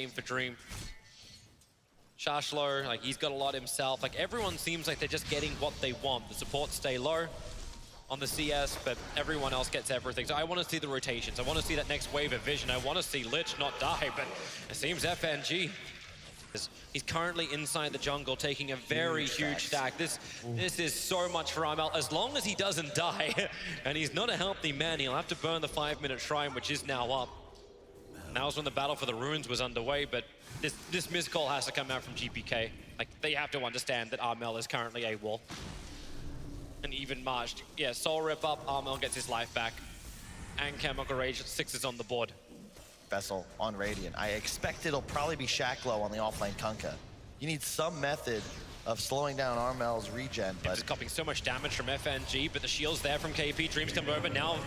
same for Dream. Shashlo, like he's got a lot himself. Like everyone seems like they're just getting what they want. The supports stay low on the CS, but everyone else gets everything. So I want to see the rotations. I want to see that next wave of vision. I want to see Lich not die, but it seems FNG. He's currently inside the jungle, taking a very huge stack. This is so much for Armel. As long as he doesn't die, and he's not a healthy man, he'll have to burn the 5-minute shrine, which is now up. And that was when the battle for the ruins was underway, but this missed call has to come out from GPK. Like, they have to understand that Armel is currently AWOL. And even marched. Yeah, Soul Rip up, Armel gets his life back. And Chemical Rage, 6 is on the board. Vessel on Radiant. I expect it'll probably be Shacklow on the offlane Kunkka. You need some method of slowing down Armel's regen, but... He's copying so much damage from FNG, but the shield's there from KP. Dreams come over now.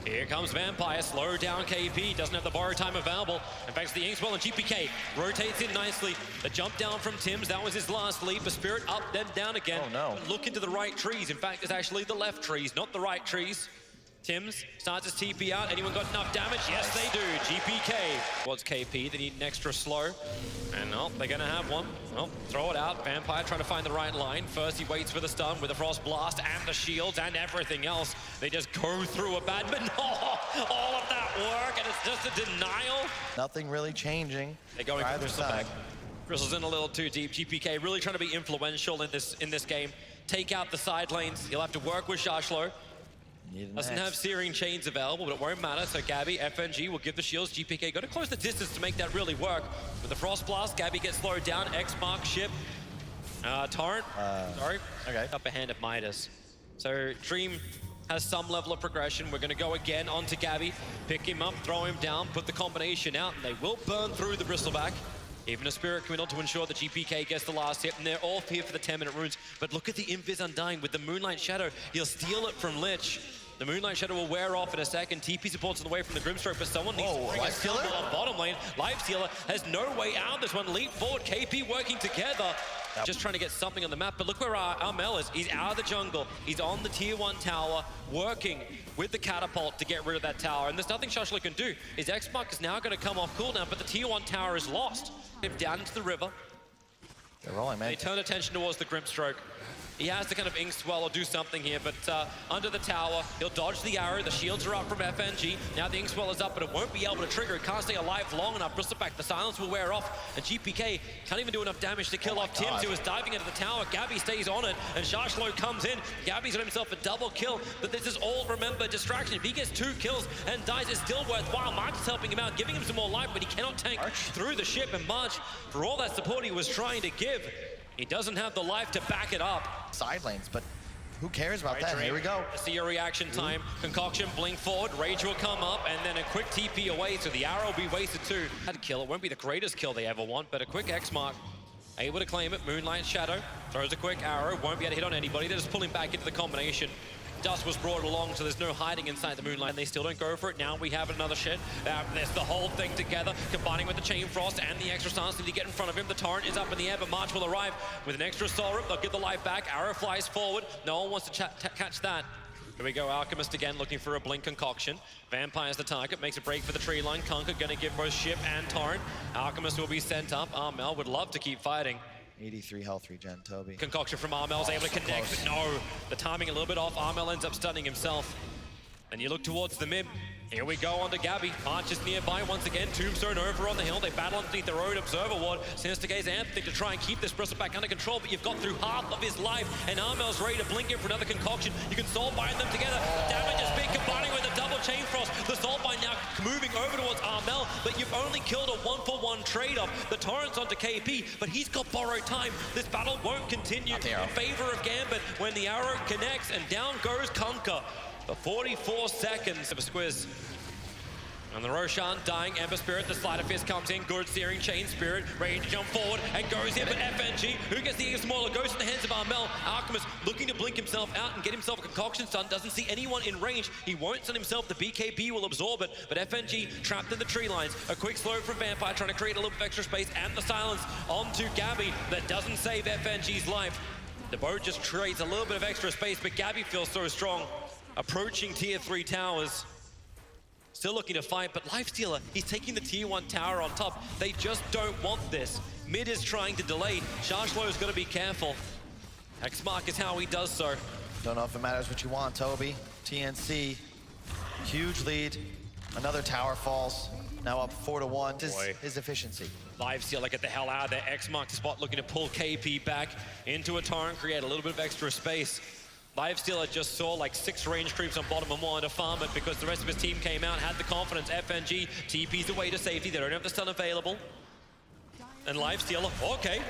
Here comes Vampire, slow down KP, doesn't have the borrow time available. In fact, the Inkswell and GPK rotates in nicely. The jump down from Tim's, that was his last leap. A Spirit up, then down again. Oh no. Look into the right trees. In fact, it's actually the left trees, not the right trees. Tim's starts his TP out. Anyone got enough damage? Yes, they do. GPK. What's KP? They need an extra slow. And no, they're gonna have one. Well, throw it out. Vampire trying to find the right line. First, he waits for the stun with the Frost Blast and the shields and everything else. They just go through a bad, but no, all of that work, and it's just a denial. Nothing really changing. They're going for the back. Gristle's in a little too deep. GPK really trying to be influential in this game. Take out the side lanes. He'll have to work with Shashlo. Doesn't have Searing Chains available, but it won't matter. So Gabby, FNG will give the shields. GPK got to close the distance to make that really work. With the Frost Blast, Gabby gets slowed down. X mark ship. Torrent, sorry. Okay. Upper hand of Midas. So Dream has some level of progression. We're going to go again onto Gabby. Pick him up, throw him down, put the combination out, and they will burn through the Bristleback. Even a Spirit coming on to ensure that GPK gets the last hit, and they're all here for the 10-minute runes. But look at the Invis Undying with the Moonlight Shadow. He'll steal it from Lich. The Moonlight Shadow will wear off in a second. TP supports on the way from the Grimstroke, but someone needs to bring a steal on bottom lane. Lifestealer has no way out of this one. Leap forward, KP working together. Just trying to get something on the map, but look where Armel is. He's out of the jungle. He's on the tier 1 tower, working with the catapult to get rid of that tower. And there's nothing Shashlo can do. His X-Mark is now going to come off cooldown, but the tier 1 tower is lost. Down into the river. They're rolling, man. They turn attention towards the Grimstroke. He has to kind of Inkswell or do something here, but under the tower, he'll dodge the arrow. The shields are up from FNG. Now the Inkswell is up, but it won't be able to trigger. It can't stay alive long enough. Bristleback, the silence will wear off, and GPK can't even do enough damage to kill off Tim's, who is diving into the tower. Gabby stays on it, and Shashlo comes in. Gabby's got himself a double kill, but this is all, remember, distraction. If he gets 2 kills and dies, it's still worthwhile. March is helping him out, giving him some more life, but he cannot tank through the ship, and March, for all that support he was trying to give, he doesn't have the life to back it up. Side lanes, but who cares about that? Here we go. See your reaction time. Concoction, blink forward. Rage will come up, and then a quick TP away, so the arrow will be wasted too. That kill, it won't be the greatest kill they ever want, but a quick X mark. Able to claim it. Moonlight Shadow throws a quick arrow. Won't be able to hit on anybody. They're just pulling back into the combination. Dust was brought along, so there's no hiding inside the Moonlight, and they still don't go for it. Now we have another shit. There's the whole thing together, combining with the Chain Frost and the extra stance to get in front of him. The Torrent is up in the air, but March will arrive with an extra Soul Rip. They'll get the life back. Arrow flies forward. No one wants to catch that. Here we go, Alchemist again looking for a blink concoction. Vampire's the target, makes a break for the tree line. Kunkka gonna give both ship and Torrent. Alchemist will be sent up. Armel would love to keep fighting. 83 health regen, Toby. Concoction from Armel's able to connect, but no. The timing a little bit off. Armel ends up stunning himself. And you look towards the mid. Here we go on to Gabby. March is nearby once again. Tombstone over on the hill. They battle underneath their own observer ward. Sinister Gaze Anthony to try and keep this Bristleback under control, but you've got through half of his life, and Armel's ready to blink in for another concoction. You can soul bind them together. Damage is big, combining with a double chain frost. The soul bind now moving over towards Armel, but you've only killed a 1-for-1 trade-off. The Torrent's onto KP, but he's got borrowed time. This battle won't continue in favor of Gambit when the arrow connects, and down goes Kunkka. For 44 seconds of a squiz. And the Roshan dying, Ember Spirit, the Slider Fist comes in, good Searing Chain Spirit, ready to jump forward, and goes in, but FNG, who gets the smaller, goes in the hands of Armel. Alchemist looking to blink himself out and get himself a concoction stun, doesn't see anyone in range. He won't stun himself, the BKB will absorb it, but FNG trapped in the tree lines. A quick slow from Vampire, trying to create a little bit of extra space, and the silence onto Gabby, that doesn't save FNG's life. The boat just trades a little bit of extra space, but Gabby feels so strong. Approaching tier 3 towers. Still looking to fight, but Lifestealer, he's taking the tier 1 tower on top. They just don't want this. Mid is trying to delay. Sharshlo's got to be careful. Xmark is how he does so. Don't know if it matters what you want, Toby. TNC, huge lead. Another tower falls. Now up 4-1. His efficiency. Lifestealer, get the hell out of there. Xmark spot looking to pull KP back into a torrent, create a little bit of extra space. Lifestealer just saw like 6 range creeps on bottom and wanted to farm it because the rest of his team came out, had the confidence. FNG TP's away to safety. They don't have the stun available. And Lifestealer, okay.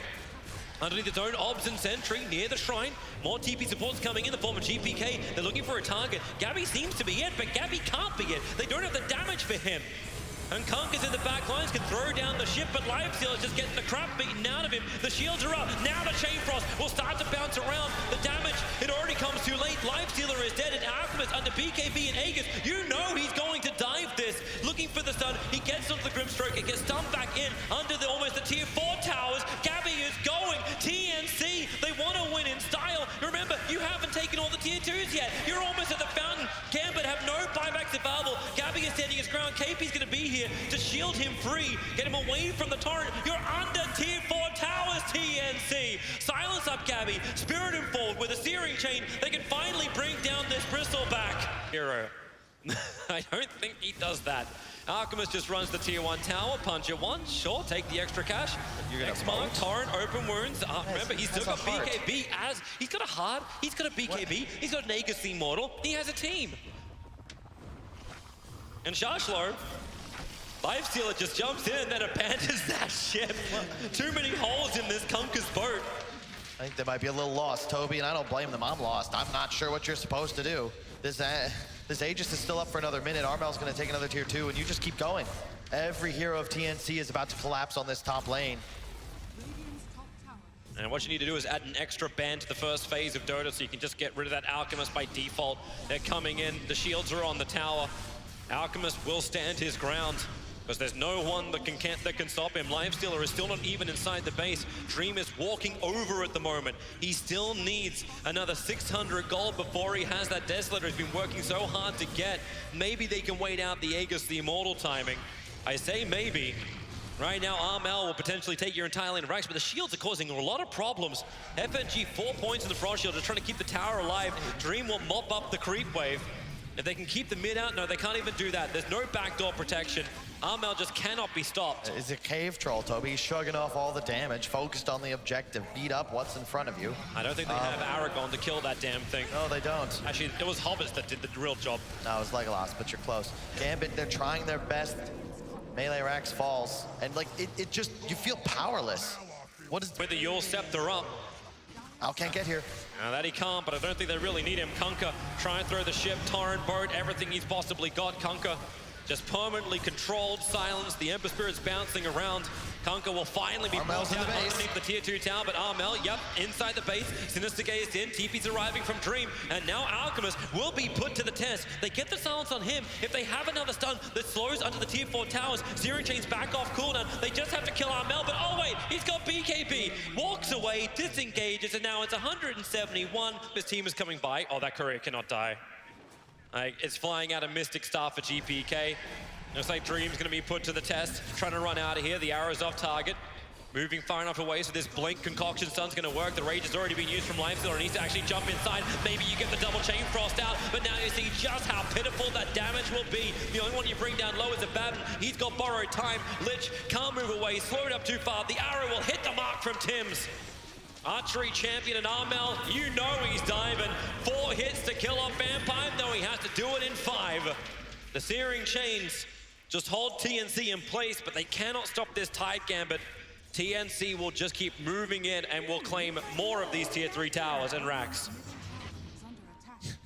Underneath its own obs and sentry near the shrine. More TP supports coming in the form of GPK. They're looking for a target. Gabby seems to be it, but Gabby can't be it. They don't have the damage for him. And Kunkka's in the back lines, can throw down the ship, but Lifestealer's just getting the crap beaten out of him. The shields are up. Now the Chain Frost will start to bounce around. The damage, it already comes too late. Lifestealer is dead, and Alchemist under BKB and Aegis. You know he's going to dive this. Looking for the stun. He gets onto the Grimstroke. It gets stunned back in under the almost the tier 4 towers. Gabby is going. TNC, they want to win in style. Remember, you haven't taken all the tier 2s yet. You're almost at the fountain. Gambit have no buybacks available. Gabby is standing his ground. KP's going to be here to shield him free, get him away from the torrent. You're under tier 4 towers, TNC. Silence up Gabby, spirit him forward with a searing chain. They can finally bring down this Bristol back. Hero. I don't think he does that. Alchemist just runs the tier 1 tower, punch it once, sure, take the extra cash. Xmark, torrent, open wounds. Remember, he's still got BKB as, he's got a heart, he's got a BKB, he's got an Aegis Immortal, he has a team. And Sharshlo, Lifestealer just jumps in and then abandons that ship. Too many holes in this Kunkka's boat. I think they might be a little lost, Toby, and I don't blame them. I'm lost. I'm not sure what you're supposed to do. This Aegis is still up for another minute. Armel's going to take another tier 2, and you just keep going. Every hero of TNC is about to collapse on this top lane. And what you need to do is add an extra band to the first phase of Dota so you can just get rid of that Alchemist by default. They're coming in. The shields are on the tower. Alchemist will stand his ground, because there's no one that can stop him. Lifestealer is still not even inside the base. Dream is walking over at the moment. He still needs another 600 gold before he has that Desolator he's been working so hard to get. Maybe they can wait out the Aegis, the Immortal timing. I say maybe. Right now, Armel will potentially take your entire lane of racks, but the shields are causing a lot of problems. FNG 4 points in the Frost Shield, just trying to keep the tower alive. Dream will mop up the creep wave. If they can keep the mid out, no, they can't even do that. There's no backdoor protection. Armel just cannot be stopped. It's a cave troll, Toby. He's shrugging off all the damage, focused on the objective. Beat up what's in front of you. I don't think they have Aragon to kill that damn thing. No, they don't. Actually, it was Hobbits that did the real job. No, it was Legolas, but you're close. Gambit, they're trying their best. Melee Rax falls, and like, it just, you feel powerless. What is... With the Yule Scepter up. Al can't get here. Now that he can't, but I don't think they really need him. Kunkka try and throw the ship, torrent, boat, everything he's possibly got. Kunkka just permanently controlled, silenced. The Ember Spirit's bouncing around. Kunkka will finally be brought down underneath the tier 2 tower, but Armel, yep, inside the base. Sinister Gaze in, TP's arriving from Dream, and now Alchemist will be put to the test. They get the silence on him. If they have another stun that slows under the tier 4 towers, Searing Chain's back off cooldown. They just have to kill Armel, but oh wait, he's got BKB. Walks away, disengages, and now it's 171. His team is coming by. Oh, that courier cannot die. It's flying out a Mystic Star for GPK. Looks like Dream's gonna be put to the test, trying to run out of here. The arrow's off target. Moving far enough away so this blink concoction stun's gonna work. The rage has already been used from Lifestealer. Needs to actually jump inside. Maybe you get the double chain frost out, but now you see just how pitiful that damage will be. The only one you bring down low is Abaddon. He's got borrowed time. Lich can't move away, slowed up too far. The arrow will hit the mark from Tim's. Archery champion and Armel, you know he's diving. 4 hits to kill off Vampire, though he has to do it in 5. The Searing Chains just hold TNC in place, but they cannot stop this Tide Gambit. TNC will just keep moving in and will claim more of these tier 3 towers and racks.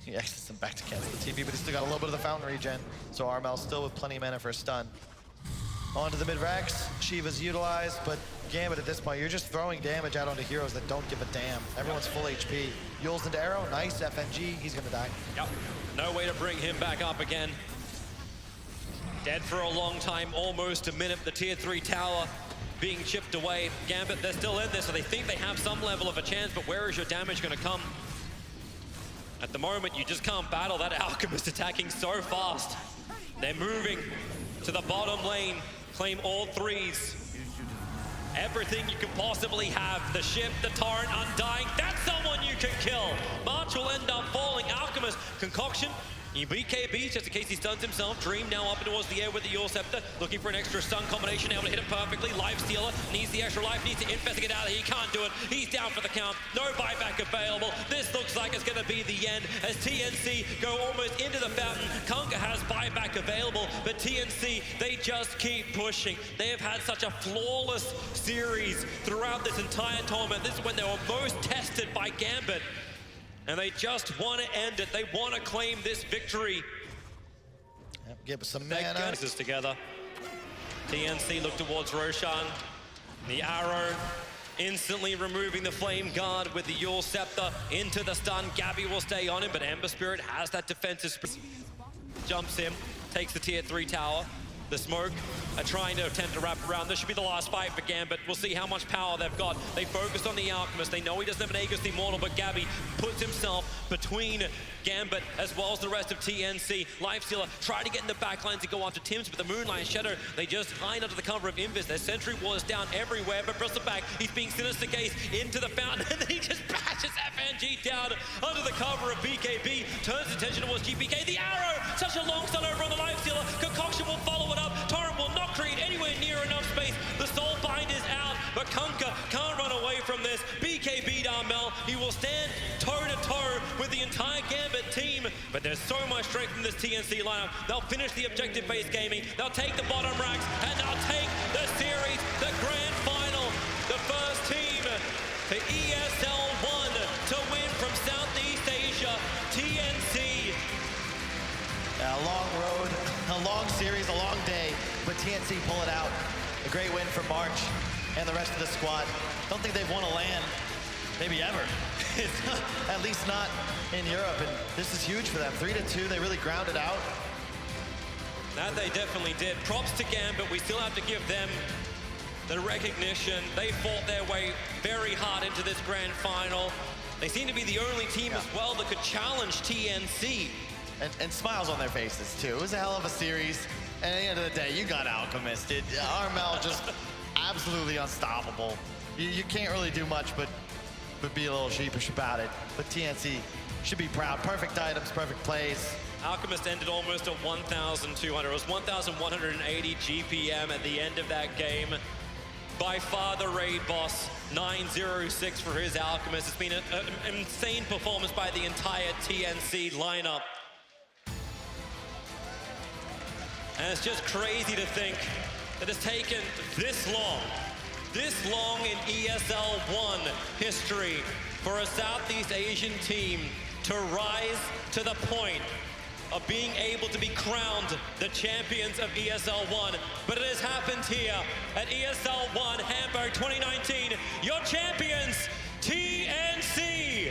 He exits him back to cancel the TP, but he's still got a little bit of the fountain regen. So Armel's still with plenty of mana for a stun. Onto the mid-racks, Shiva's utilized, but Gambit at this point, you're just throwing damage out onto heroes that don't give a damn. Everyone's full HP. Yule's into arrow, nice, FNG, he's gonna die. Yep, no way to bring him back up again. Dead for a long time, almost a minute. The tier 3 tower being chipped away. Gambit, they're still in this, so they think they have some level of a chance, but where is your damage gonna come? At the moment, you just can't battle that Alchemist attacking so fast. They're moving to the bottom lane, claim all threes. Everything you can possibly have. The ship, the torrent, Undying, that's someone you can kill. March will end up falling. Alchemist, Concoction, BKB, just in case he stuns himself. Dream now up towards the air with the Yule Scepter, looking for an extra stun combination, able to hit it perfectly. Lifestealer needs the extra life, needs to infest to get out of here. He can't do it. He's down for the count. No buyback available. This looks like it's going to be the end as TNC go almost into the fountain. Kunkka has buyback available, but TNC, they just keep pushing. They have had such a flawless series throughout this entire tournament. This is when they were most tested by Gambit. And they just want to end it. They want to claim this victory. Yep, give us some mana. This together. TNC look towards Roshan. The arrow instantly removing the flame guard with the Yule Scepter into the stun. Gabby will stay on him, but Ember Spirit has that defensive. Jumps him, takes the tier 3 tower. The smoke are trying to attempt to wrap around. This should be the last fight for Gambit. We'll see how much power they've got. They focus on the Alchemist. They know he doesn't have an Aegis Immortal, but Gabby puts himself between Gambit as well as the rest of TNC. Lifestealer try to get in the backlines to go after Tims, but the Moonlight Shadow, they just hide under the cover of Invis. Their Sentry Wall is down everywhere, but Bristleback, he's being Sinister Gaze into the fountain, and then he just bashes FNG down under the cover of BKB, turns attention towards GPK. The arrow, such a long stun over on the Lifestealer. Concoction will follow it up. Torrent will not create anywhere near enough space. The Soulbind is out, but Kunkka can't run away from this. BKB Darmel, he will stand toe-to-toe with the entire Gambit team, but there's so much strength in this TNC lineup. They'll finish the objective-based gaming, they'll take the bottom racks, and they'll take the series, the grand final. The first team for ESL 1 to win from Southeast Asia, TNC. A long road, a long series, a long day, but TNC pull it out. A great win for March and the rest of the squad. Don't think they've won a LAN, maybe ever. At least not in Europe, and this is huge for them. 3-2, they really grounded out. That they definitely did. Props to Gambit, we still have to give them the recognition. They fought their way very hard into this grand final. They seem to be the only team as well that could challenge TNC. And smiles on their faces, too. It was a hell of a series. And at the end of the day, you got Alchemist. Armel just absolutely unstoppable. You can't really do much but be a little sheepish about it. But TNC should be proud. Perfect items, perfect plays. Alchemist ended almost at 1,200. It was 1,180 GPM at the end of that game. By far the raid boss, 906 for his Alchemist. It's been an insane performance by the entire TNC lineup. And it's just crazy to think that it's taken this long in ESL 1 history for a Southeast Asian team to rise to the point of being able to be crowned the champions of ESL 1. But it has happened here at ESL 1 Hamburg 2019. Your champions, TNC.